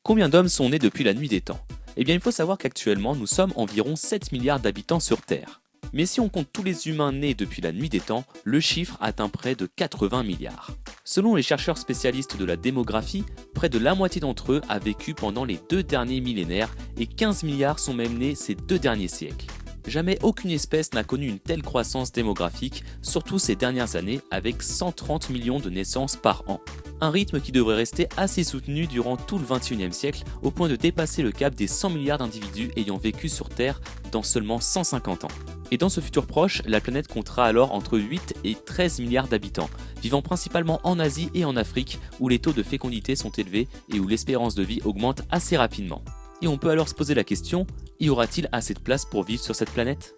Combien d'hommes sont nés depuis la nuit des temps? Eh bien, il faut savoir qu'actuellement, nous sommes environ 7 milliards d'habitants sur Terre. Mais si on compte tous les humains nés depuis la nuit des temps, le chiffre atteint près de 80 milliards. Selon les chercheurs spécialistes de la démographie, près de la moitié d'entre eux a vécu pendant les 2 derniers millénaires et 15 milliards sont même nés ces 2 derniers siècles. Jamais aucune espèce n'a connu une telle croissance démographique, surtout ces dernières années avec 130 millions de naissances par an. Un rythme qui devrait rester assez soutenu durant tout le XXIe siècle au point de dépasser le cap des 100 milliards d'individus ayant vécu sur Terre dans seulement 150 ans. Et dans ce futur proche, la planète comptera alors entre 8 et 13 milliards d'habitants, vivant principalement en Asie et en Afrique où les taux de fécondité sont élevés et où l'espérance de vie augmente assez rapidement. Et on peut alors se poser la question, y aura-t-il assez de place pour vivre sur cette planète ?